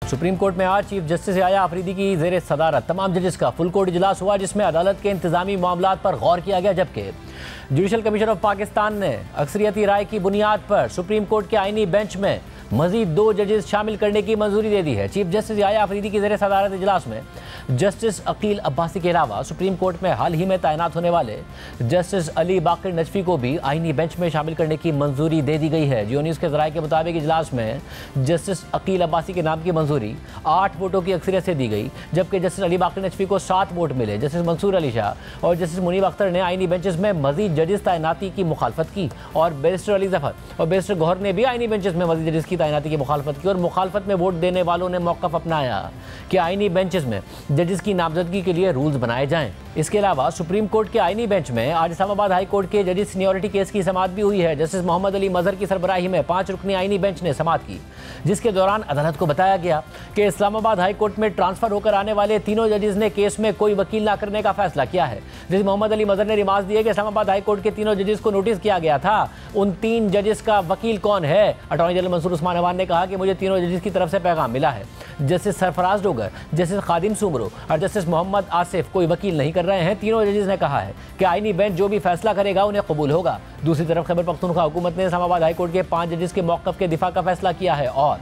Supreme court में आज chief justice याया अफरीदी की ज़ेर सदारत तमाम जजेस का फुल कोर्ट इजलास हुआ, जिसमें अदालत के इंतजामी मामलात पर गौर किया गया। जबकि जुडिशल कमीशन ऑफ पाकिस्तान ने अक्सरियती राय की बुनियाद पर सुप्रीम कोर्ट के आईनी बेंच में मजीद 2 जजेस शामिल करने की मंजूरी दे दी है। चीफ जस्टिस याया अफरीदी की ज़ेर सदारत इजलास में जस्टिस अकील अब्बासी के अलावा सुप्रीम कोर्ट में हाल ही में तैनात होने वाले जस्टिस अली बाकर नजफी को भी आईनी बेंच में शामिल करने की मंजूरी दे दी गई है। जियो न्यूज़ के ज़राए के मुताबिक इजलास में जस्टिस अकील अब्बासी के नाम की मंजूरी 8 वोटों की अक्सरियत से दी गई, जबकि जस्टिस अली बाकर नजफी को 7 वोट मिले। जस्टिस मंसूर अली शाह और जस्टिस मुनीब अख्तर ने आईनी बेंचेस में मजीद जजेस तैनाती की मुखालफत की और बैरिस्टर अली जफर और बैरिस्टर गौहर ने भी आईनी बेंचेस में मजीद जजेस की तैनाती की मुखालफत की और मुखालफत में वोट देने वालों ने मौक़िफ़ अपनाया कि आईनी बेंचेस में जजेस की नामजदगी के लिए रूल्स बनाए जाएं। इसके अलावा सुप्रीम कोर्ट के आईनी बेंच में आज इस्लामाबाद हाई कोर्ट के जजेस सीनियरिटी केस की समाअत भी हुई है। जस्टिस मोहम्मद अली मजहर की सरबराही में 5 रुकनी आईनी बेंच ने समाअत की, जिसके दौरान अदालत को बताया गया कि इस्लामाबाद हाई कोर्ट में ट्रांसफर होकर आने वाले तीनों जजेस ने केस में कोई वकील न करने का फैसला किया है। जस्टिस मोहम्मद अली मजहर ने रिमार्क दिए कि इस्लामाबाद हाई कोर्ट के तीनों जजेस को नोटिस किया गया था, उन 3 जजेस का वकील कौन है। अटॉर्नी जनरल मंसूर उस्मान अवान ने कहा कि मुझे तीनों जजेस की तरफ से पैगाम मिला है। जस्टिस सरफराज डोगर, जस्टिस खादिम सुमरो और जस्टिस मोहम्मद आसिफ कोई वकील नहीं कर रहे हैं। तीनों जजेस ने कहा है कि आईनी बेंच जो भी फैसला करेगा उन्हें कबूल होगा। दूसरी तरफ खैबर पख्तूनख्वा हुकूमत ने इस्लामाबाद हाई कोर्ट के 5 जजेस के मौक़िफ़ के दिफा का फैसला किया है और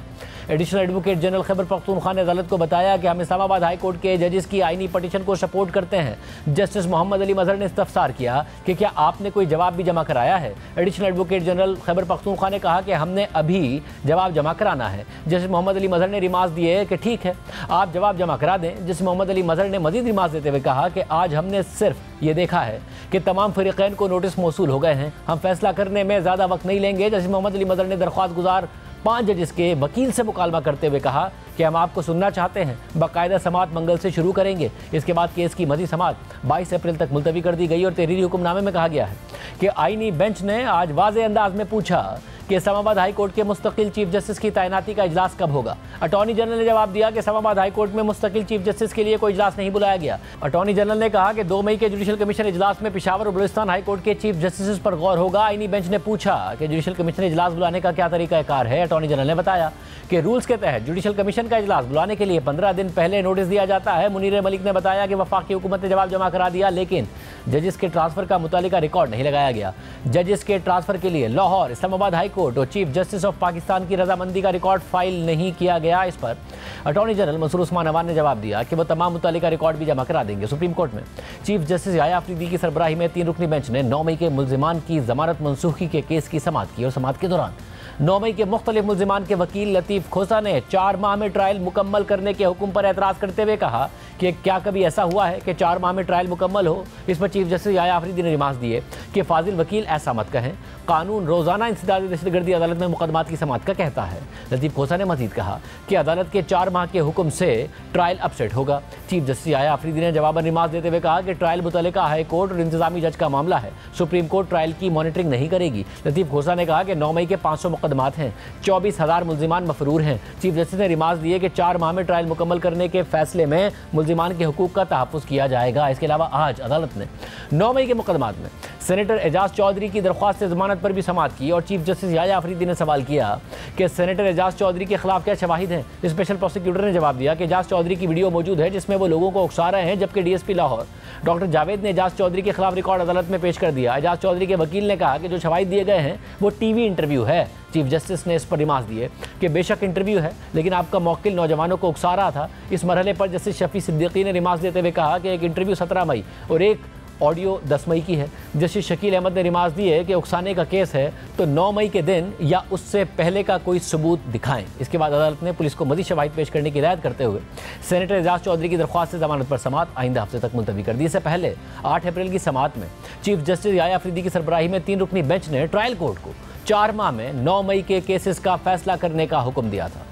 additional advocate general Khyber Pakhtunkhwa ने अदालत को बताया कि हम इस्लामाबाद हाई कोर्ट के जजेस की आईनी पटिशन को सपोर्ट करते हैं। जस्टिस मोहम्मद अली मजहर ने इस्तफसार किया कि क्या आपने कोई जवाब भी जमा कराया है। Additional advocate general Khyber Pakhtunkhwa ने कहा कि हमने अभी जवाब जमा कराना है। जस्टिस मोहम्मद अली मजहर ने रिमार्क दिए कि ठीक है, आप जवाब जमा करा दें। जस्टिस मोहम्मद अली मजहर ने मजीद रिमार्क देते हुए कहा कि आज हमने सिर्फ ये देखा है कि तमाम फरीक़ैन को नोटिस मौसूल हो गए हैं, हम फैसला करने में ज़्यादा वक्त नहीं लेंगे। जस्टिस मोहम्मद अली मजहर ने दरख्वास्त गुजार 5 जजेस के वकील से मुकालमा करते हुए कहा कि हम आपको सुनना चाहते हैं, बाकायदा समाअत मंगल से शुरू करेंगे। इसके बाद केस की मज़ीद समाअत 22 अप्रैल तक मुलतवी कर दी गई और तहरीरी हुक्मनामे में कहा गया है कि आईनी बेंच ने आज वाज़ेह अंदाज में पूछा कि इस्लामाबाद हाई कोर्ट के मुस्तकिल चीफ जस्टिस की तैनाती का इजलास कब होगा। अटॉर्नी जनरल ने जवाब दिया कि इस्लामाबाद हाई कोर्ट में मुस्तकिल चीफ जस्टिस के लिए कोई इजलास नहीं बुलाया गया। अटॉर्नी जनरल ने कहा कि 2 मई के जुडिशल कमीशन इजलास में पेशावर और बलूचिस्तान हाई कोर्ट के चीफ जस्टिस पर गौर होगा। आईनी बेंच ने पूछा कि जुडिशल कमीशन इजलास बुलाने का क्या तरीक़ाकार है। अटॉर्नी जनरल ने बताया कि रूल्स के तहत जुडिशल कमीशन का इजलास बुलाने के लिए 15 दिन पहले नोटिस दिया जाता है। मुनीर मलिक ने बताया कि वफाकी हुकूमत ने जवाब जमा करा दिया, लेकिन जजेस के ट्रांसफर का मुतालिका रिकॉर्ड नहीं लगाया गया। जजेस के ट्रांसफर के लिए लाहौर, इस्लामाबाद हाई कोर्ट और चीफ जस्टिस ऑफ पाकिस्तान की रजामंदी का रिकॉर्ड फाइल नहीं किया गया। इस पर अटॉर्नी जनरल मंसूर उस्मान अवान ने जवाब दिया कि वह तमाम मुतालिका रिकॉर्ड भी जमा करा देंगे। सुप्रीम कोर्ट में चीफ जस्टिस याया अफरीदी की सरबराही में 3 रुकनी बेंच ने 9 मई के मुल्जिमान की जमानत मनसूखी के केस की समाअत की और समाअत के दौरान 9 मई के मुख्तलिफ मुल्जिमान के वकील लतीफ़ खोसा ने 4 माह में ट्रायल मुकम्मल करने के हुक्म पर एतराज़ करते हुए कहा कि क्या कभी ऐसा हुआ है कि 4 माह में ट्रायल मुकम्मल हो। इस पर चीफ जस्टिस याया अफरीदी ने रिमार्क दिए कि फाजिल वकील ऐसा मत कहें, कानून रोज़ाना इंसदादी दहशतगर्दी अदालत में मुकदमात की समाअत का कहता है। लतीफ़ खोसा ने मजीद कहा कि अदालत के 4 माह के हुक्म से ट्रायल अपसेट होगा। चीफ जस्टिस याया अफरीदी ने जवाबन रिमार्क देते हुए कहा कि ट्रायल मुतल्लिका हाई कोर्ट और इंतजामी जज का मामला है, सुप्रीम कोर्ट ट्रायल की मॉनिटरिंग नहीं करेगी। लतीफ़ खोसा ने कहा कि 9 मई के 500 मुकदमात हैं, 24,000 मुल्जिमान मफरूर हैं। चीफ जस्टिस ने रिमार्क दिए कि 4 माह में ट्रायल मुकम्मल करने के फैसले में मुल्जिमान के हुकूक का तहफ़्फ़ुज़ किया जाएगा। इसके अलावा आज अदालत ने 9 मई के मुकदमात में सेनेटर एजाज चौधरी की दरख्वास्त से ज़मानत पर भी समाअत की और चीफ जस्टिस याया अफरीदी ने सवाल किया कि सेनेटर एजाज चौधरी के खिलाफ क्या शवाहिद हैं। स्पेशल प्रोसिक्यूटर ने जवाब दिया कि एजाज चौधरी की वीडियो मौजूद है जिसमें वो लोगों को उकसा रहे हैं, जबकि डीएसपी लाहौर डॉक्टर जावेद ने एजाज चौधरी के खिलाफ रिकॉर्ड अदालत में पेश कर दिया। एजाज चौधरी के वकील ने कहा कि जो शवाहिद दिए गए हैं वो टीवी इंटरव्यू है। चीफ जस्टिस ने इस पर रिमार्क दिए कि बेशक इंटरव्यू है, लेकिन आपका मौकिल नौजवानों को उकसा रहा था। इस मरहले पर जस्टिस शफी सिद्दीकी ने रिमार्क देते हुए कहा कि एक इंटरव्यू 17 मई और एक ऑडियो 10 मई की है। जस्टिस शकील अहमद ने रिमार्क दिए कि उकसाने का केस है तो 9 मई के दिन या उससे पहले का कोई सबूत दिखाएं। इसके बाद अदालत ने पुलिस को मज़ीद शवाहिद पेश करने की हिदायत करते हुए सेनेटर एजाज चौधरी की दरख्वास्त से ज़मानत पर समाअत आइंदा हफ्ते तक मुलतवी कर दी। इससे पहले 8 अप्रैल की समाअत में चीफ जस्टिस याया अफरीदी की सरबराही में 3 रुकनी बेंच ने ट्रायल कोर्ट को 4 माह में 9 मई के केसेस का फैसला करने का हुक्म दिया था।